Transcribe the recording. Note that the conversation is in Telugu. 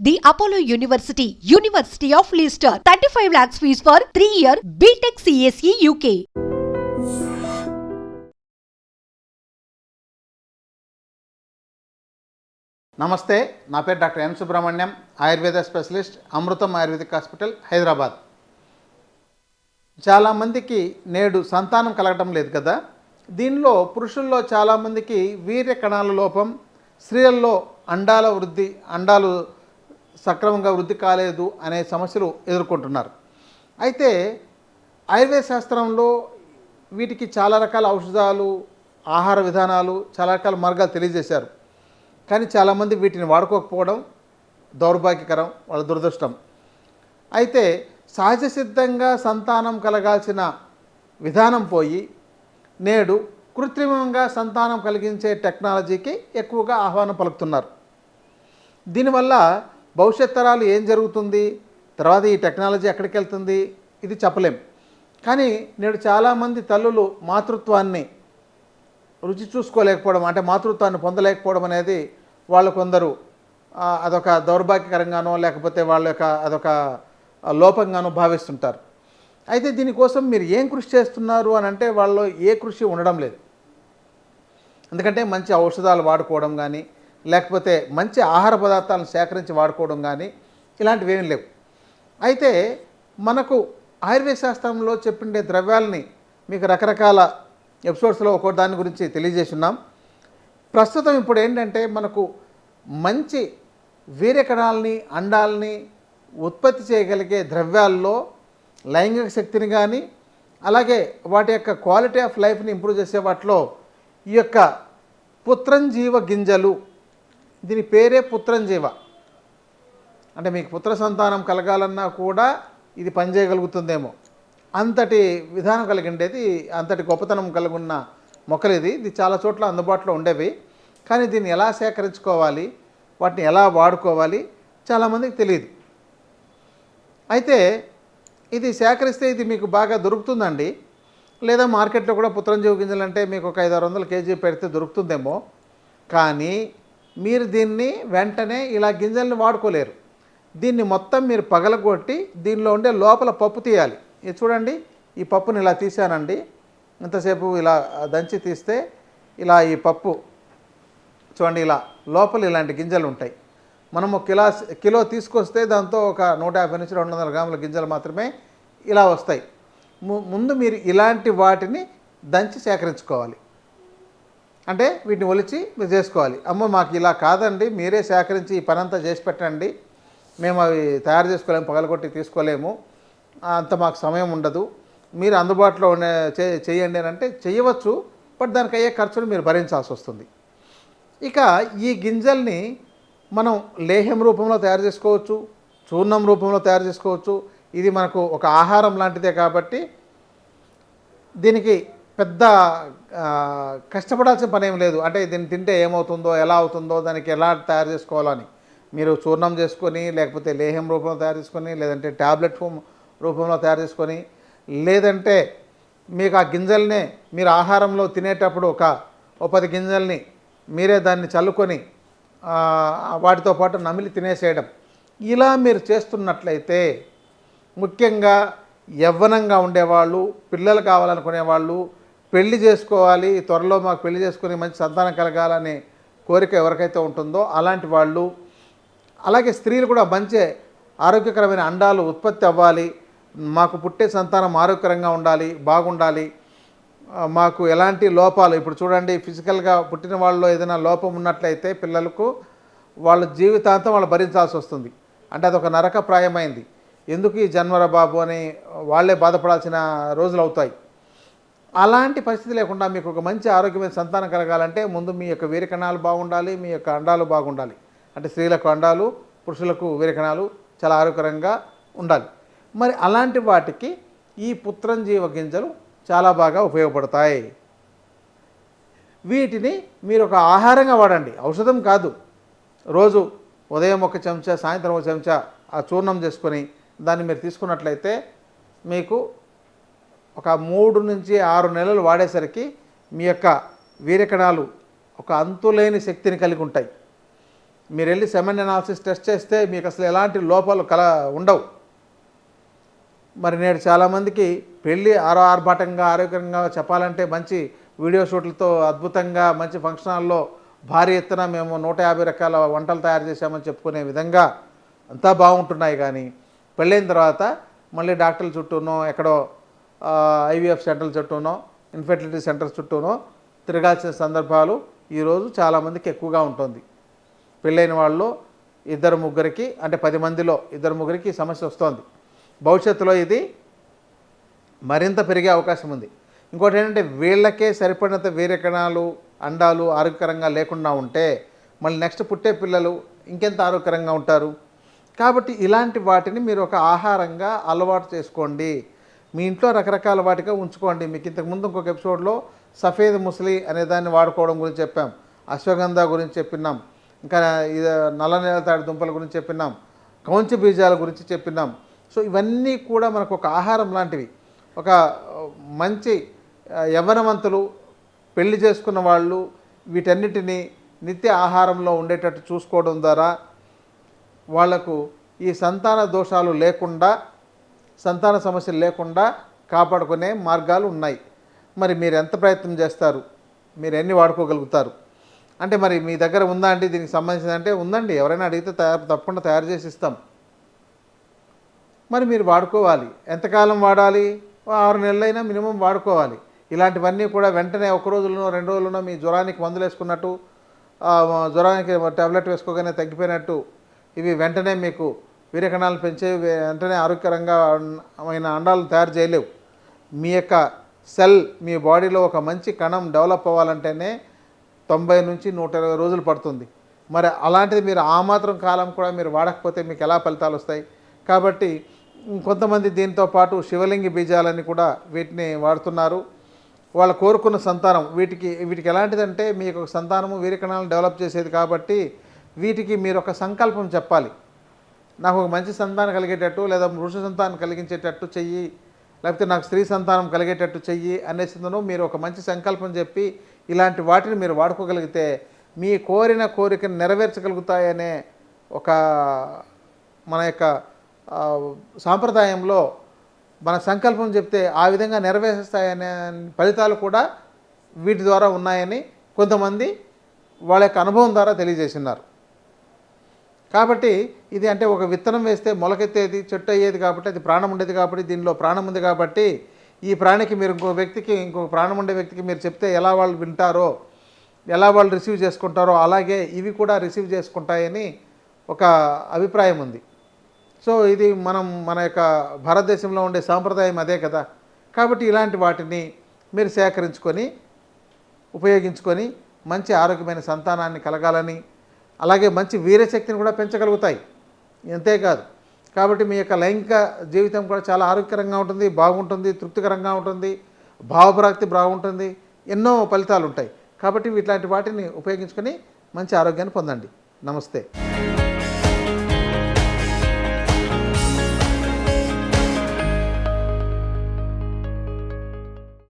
The Apollo University, University of Leicester, 35 lakhs fees for 3-year BTech CSE UK. నమస్తే, నా పేరు doctor N Subrahmanyam, Ayurveda specialist, Amrutham ayurvedic hospital, Hyderabad. చాలామందికి నేడు సంతానం కలగటం లేదు కదా. దీనిలో పురుషుల్లో చాలామందికి వీర్య కణాల లోపం, స్త్రీలలో అండాలు సక్రమంగా వృద్ధి కాలేదు అనే సమస్యలు ఎదుర్కొంటున్నారు. అయితే ఆయుర్వేద శాస్త్రంలో వీటికి చాలా రకాల ఔషధాలు, ఆహార విధానాలు, చాలా రకాల మార్గాలు తెలియజేశారు. కానీ చాలామంది వీటిని వాడుకోకపోవడం దౌర్భాగ్యకరం, వాళ్ళ దురదృష్టం. అయితే సహజ సిద్ధంగా సంతానం కలగాల్సిన విధానం పోయి నేడు కృత్రిమంగా సంతానం కలిగించే టెక్నాలజీకి ఎక్కువగా ఆహ్వానం పలుకుతున్నారు. దీనివల్ల భవిష్యత్ తరాలు ఏం జరుగుతుంది, తర్వాత ఈ టెక్నాలజీ ఎక్కడికి వెళ్తుంది, ఇది చెప్పలేం. కానీ నేడు చాలామంది తల్లులు మాతృత్వాన్ని రుచి చూసుకోలేకపోవడం, అంటే మాతృత్వాన్ని పొందలేకపోవడం అనేది వాళ్ళు కొందరు అదొక దౌర్భాగ్యకరంగానో లేకపోతే అదొక లోపంగానో భావిస్తుంటారు. అయితే దీనికోసం మీరు ఏం కృషి చేస్తున్నారు అని అంటే వాళ్ళలో ఏ కృషి ఉండడం లేదు. ఎందుకంటే మంచి ఔషధాలు వాడుకోవడం కానీ, లేకపోతే మంచి ఆహార పదార్థాలను సేకరించి వాడుకోవడం కానీ ఇలాంటివి ఏమీ లేవు. అయితే మనకు ఆయుర్వేద శాస్త్రంలో చెప్పిండే ద్రవ్యాలని మీకు రకరకాల ఎపిసోడ్స్లో ఒక్కో దాని గురించి తెలియజేస్తున్నాం. ప్రస్తుతం ఇప్పుడు ఏంటంటే మనకు మంచి వీర్యకణాలని, అండాలని ఉత్పత్తి చేయగలిగే ద్రవ్యాల్లో లైంగిక శక్తిని కానీ, అలాగే వాటి యొక్క క్వాలిటీ ఆఫ్ లైఫ్ని ఇంప్రూవ్ చేసే వాటిలో ఈ యొక్క పుత్రంజీవ గింజలు, దీని పేరే పుత్రంజీవ. అంటే మీకు పుత్ర సంతానం కలగాలన్నా కూడా ఇది పనిచేయగలుగుతుందేమో, అంతటి విధానం కలిగిండేది, అంతటి గొప్పతనం కలిగిన మొక్కలు. ఇది చాలా చోట్ల అందుబాటులో ఉండేవి. కానీ దీన్ని ఎలా సేకరించుకోవాలి, వాటిని ఎలా వాడుకోవాలి చాలామందికి తెలియదు. అయితే ఇది సేకరిస్తే ఇది మీకు బాగా దొరుకుతుందండి, లేదా మార్కెట్లో కూడా పుత్రంజీవ గింజలు అంటే మీకు ఒక 500-600 కేజీ పెడితే దొరుకుతుందేమో. కానీ మీరు దీన్ని వెంటనే ఇలా గింజల్ని వాడుకోలేరు. దీన్ని మొత్తం మీరు పగలగొట్టి దీనిలో ఉండే లోపల పప్పు తీయాలి. ఇది చూడండి, ఈ పప్పుని ఇలా తీసానండి, ఇంతసేపు ఇలా దంచి తీస్తే ఇలా ఈ పప్పు చూడండి, ఇలా లోపల ఇలాంటి గింజలు ఉంటాయి. మనము కిలో తీసుకొస్తే దాంతో ఒక 150 నుంచి 200 గ్రాముల గింజలు మాత్రమే ఇలా వస్తాయి. ముందు మీరు ఇలాంటి వాటిని దంచి సేకరించుకోవాలి. అంటే వీటిని ఒలిచి మీరు చేసుకోవాలి. అమ్మ మాకు ఇలా కాదండి, మీరే సేకరించి ఈ పనంతా చేసి పెట్టండి, మేము అవి తయారు చేసుకోలేము, పగలగొట్టి తీసుకోలేము, అంత మాకు సమయం ఉండదు, మీరు అందుబాటులో చేయండి అని అంటే చేయవచ్చు. బట్ దానికి అయ్యే ఖర్చును మీరు భరించాల్సి వస్తుంది. ఇక ఈ గింజల్ని మనం లేహ్యం రూపంలో తయారు చేసుకోవచ్చు, చూర్ణం రూపంలో తయారు చేసుకోవచ్చు. ఇది మనకు ఒక ఆహారం లాంటిదే కాబట్టి దీనికి పెద్ద కష్టపడాల్సిన పని ఏం లేదు. అంటే దీన్ని తింటే ఏమవుతుందో, ఎలా అవుతుందో, దానికి ఎలా తయారు చేసుకోవాలని మీరు చూర్ణం చేసుకొని, లేకపోతే లేహ్యం రూపంలో తయారు చేసుకొని, లేదంటే ట్యాబ్లెట్ రూపంలో తయారు చేసుకొని, లేదంటే మీకు ఆ గింజల్నే మీరు ఆహారంలో తినేటప్పుడు ఒక 10 గింజల్ని మీరే దాన్ని చల్లుకొని వాటితో పాటు నమిలి తినేసేయడం, ఇలా మీరు చేస్తున్నట్లయితే ముఖ్యంగా యవ్వనంగా ఉండేవాళ్ళు, పిల్లలు కావాలనుకునే వాళ్ళు, పెళ్లి చేసుకోవాలి, త్వరలో మాకు పెళ్లి చేసుకుని మంచి సంతానం కలగాలనే కోరిక ఎవరికైతే ఉంటుందో అలాంటి వాళ్ళు, అలాగే స్త్రీలు కూడా మంచి ఆరోగ్యకరమైన అండాలు ఉత్పత్తి అవ్వాలి, మాకు పుట్టే సంతానం ఆరోగ్యకరంగా ఉండాలి, బాగుండాలి, మాకు ఎలాంటి లోపాలు, ఇప్పుడు చూడండి ఫిజికల్గా పుట్టిన వాళ్ళలో ఏదైనా లోపం ఉన్నట్లయితే పిల్లలకు వాళ్ళ జీవితాంతం వాళ్ళు భరించాల్సి వస్తుంది. అంటే అదొక నరకప్రాయమైంది. ఎందుకు ఈ జన్మరా బాబు అని వాళ్ళే బాధపడాల్సిన రోజులు అవుతాయి. అలాంటి పరిస్థితి లేకుండా మీకు ఒక మంచి ఆరోగ్యమైన సంతానం కలగాలంటే ముందు మీ యొక్క వీర్యకణాలు బాగుండాలి, మీ యొక్క అండాలు బాగుండాలి. అంటే స్త్రీలకు అండాలు, పురుషులకు వీర్యకణాలు చాలా ఆరోగ్యకరంగా ఉండాలి. మరి అలాంటి వాటికి ఈ పుత్రంజీవ గింజలు చాలా బాగా ఉపయోగపడతాయి. వీటిని మీరు ఒక ఆహారంగా వాడండి, ఔషధం కాదు. రోజు ఉదయం 1 చెంచా, సాయంత్రం 1 చెంచా ఆ చూర్ణం చేసుకొని దాన్ని మీరు తీసుకున్నట్లయితే మీకు ఒక 3 నుంచి 6 నెలలు వాడేసరికి మీ యొక్క వీర్యకణాలు ఒక అంతులేని శక్తిని కలిగి ఉంటాయి. మీరు వెళ్ళి సెమెన్ అనాలిసిస్ టెస్ట్ చేస్తే మీకు అసలు ఎలాంటి లోపాలు ఉండవు. మరి నేడు చాలామందికి పెళ్ళి ఆర్భాటంగా ఆరోగ్యంగా చెప్పాలంటే మంచి వీడియో షూట్లతో అద్భుతంగా మంచి ఫంక్షన్ హాల్లో భారీ ఎత్తున మేము 150 రకాల వంటలు తయారు చేశామని చెప్పుకునే విధంగా అంతా బాగుంటున్నాయి. కానీ పెళ్ళైన తర్వాత మళ్ళీ డాక్టర్ల చుట్టూనో ఎక్కడో ఐవీఎఫ్ సెంటర్ల చుట్టూనో ఇన్ఫెర్టిలిటీ సెంటర్స్ చుట్టూనో తిరగాల్సిన సందర్భాలు ఈరోజు చాలామందికి ఎక్కువగా ఉంటుంది. పెళ్ళైన వాళ్ళు 2-3కి అంటే 10 మందిలో 2-3కి సమస్య వస్తుంది. భవిష్యత్తులో ఇది మరింత పెరిగే అవకాశం ఉంది. ఇంకోటి ఏంటంటే వీళ్ళకే సరిపడినంత వీర్య కణాలు అండాలు ఆరోగ్యకరంగా లేకుండా ఉంటే మళ్ళీ నెక్స్ట్ పుట్టే పిల్లలు ఇంకెంత ఆరోగ్యకరంగా ఉంటారు. కాబట్టి ఇలాంటి వాటిని మీరు ఒక ఆహారంగా అలవాటు చేసుకోండి. మీ ఇంట్లో రకరకాల వాటిగా ఉంచుకోండి. మీకు ఇంతకుముందు ఇంకొక ఎపిసోడ్లో సఫేద్ ముసలి అనే దాన్ని వాడుకోవడం గురించి చెప్పాం, అశ్వగంధ గురించి చెప్పినాం, ఇంకా నల్ల నేలతాడు దుంపల గురించి చెప్పినాం, కౌంచి బీజాల గురించి చెప్పినాం. సో ఇవన్నీ కూడా మనకు ఒక ఆహారం లాంటివి. ఒక మంచి యవ్వనవంతులు పెళ్లి చేసుకున్న వాళ్ళు వీటన్నిటినీ నిత్య ఆహారంలో ఉండేటట్టు చూసుకోవడం ద్వారా వాళ్లకు ఈ సంతాన దోషాలు లేకుండా సంతాన సమస్యలు లేకుండా కాపాడుకునే మార్గాలు ఉన్నాయి. మరి మీరు ఎంత ప్రయత్నం చేస్తారు, మీరు ఎన్ని వాడుకోగలుగుతారు అంటే మరి మీ దగ్గర ఉందా అండి దీనికి సంబంధించిందంటే ఉందండి, ఎవరైనా అడిగితే తప్పకుండా తయారు చేసి ఇస్తాం. మరి మీరు వాడుకోవాలి. ఎంతకాలం వాడాలి? 6 నెలలైనా మినిమం వాడుకోవాలి. ఇలాంటివన్నీ కూడా వెంటనే 1 రోజులోనో 2 రోజుల్లోనో మీ జ్వరానికి మందులు వేసుకున్నట్టు, జ్వరానికి టాబ్లెట్ వేసుకోగానే తగ్గిపోయినట్టు ఇవి వెంటనే మీకు వీర్యకణాలు పెంచే వెంటనే ఆరోగ్యకరంగా అయిన అండాలను తయారు చేయలేవు. మీ యొక్క సెల్ మీ బాడీలో ఒక మంచి కణం డెవలప్ అవ్వాలంటేనే 90 నుంచి 120 రోజులు పడుతుంది. మరి అలాంటిది మీరు ఆ మాత్రం కాలం కూడా మీరు వాడకపోతే మీకు ఎలా ఫలితాలు వస్తాయి? కాబట్టి కొంతమంది దీంతో పాటు శివలింగి బీజాలని కూడా వీటిని వాడుతున్నారు. వాళ్ళు కోరుకున్న సంతానం వీటికి ఎలాంటిదంటే మీకు ఒక సంతానము వీర్యకణాలను డెవలప్ చేసేది. కాబట్టి వీటికి మీరు ఒక సంకల్పం చెప్పాలి. నాకు ఒక మంచి సంతానం కలిగేటట్టు, లేదా పురుష సంతానం కలిగించేటట్టు చెయ్యి, లేకపోతే నాకు స్త్రీ సంతానం కలిగేటట్టు చెయ్యి అనేసిందను మీరు ఒక మంచి సంకల్పం చెప్పి ఇలాంటి వాటిని మీరు వాడుకోగలిగితే మీ కోరిన కోరికను నెరవేర్చగలుగుతాయనే ఒక మన యొక్క సాంప్రదాయంలో మన సంకల్పం చెప్తే ఆ విధంగా నెరవేరుస్తాయనే ఫలితాలు కూడా వీటి ద్వారా ఉన్నాయని కొంతమంది వాళ్ళ యొక్క అనుభవం ద్వారా తెలియజేస్తున్నారు. కాబట్టి ఇది అంటే ఒక విత్తనం వేస్తే మొలకెత్తేది చెట్టు అయ్యేది కాబట్టి అది ప్రాణం ఉండేది కాబట్టి దీనిలో ప్రాణం ఉంది కాబట్టి ఈ ప్రాణికి మీరు ఇంకొక ప్రాణం ఉండే వ్యక్తికి మీరు చెప్తే ఎలా వాళ్ళు వింటారో, ఎలా వాళ్ళు రిసీవ్ చేసుకుంటారో అలాగే ఇవి కూడా రిసీవ్ చేసుకుంటాయని ఒక అభిప్రాయం ఉంది. సో ఇది మన యొక్క భారతదేశంలో ఉండే సాంప్రదాయం అదే కదా. కాబట్టి ఇలాంటి వాటిని మీరు సేకరించుకొని ఉపయోగించుకొని మంచి ఆరోగ్యమైన సంతానాన్ని కలగాలని, అలాగే మంచి వీర్యశక్తిని కూడా పెంచగలుగుతాయి. అంతేకాదు కాబట్టి మీ యొక్క లైంగిక జీవితం కూడా చాలా ఆరోగ్యకరంగా ఉంటుంది, బాగుంటుంది, తృప్తికరంగా ఉంటుంది, భావప్రాప్తి బాగుంటుంది, ఎన్నో ఫలితాలు ఉంటాయి. కాబట్టి ఇట్లాంటి వాటిని ఉపయోగించుకొని మంచి ఆరోగ్యాన్ని పొందండి. నమస్తే.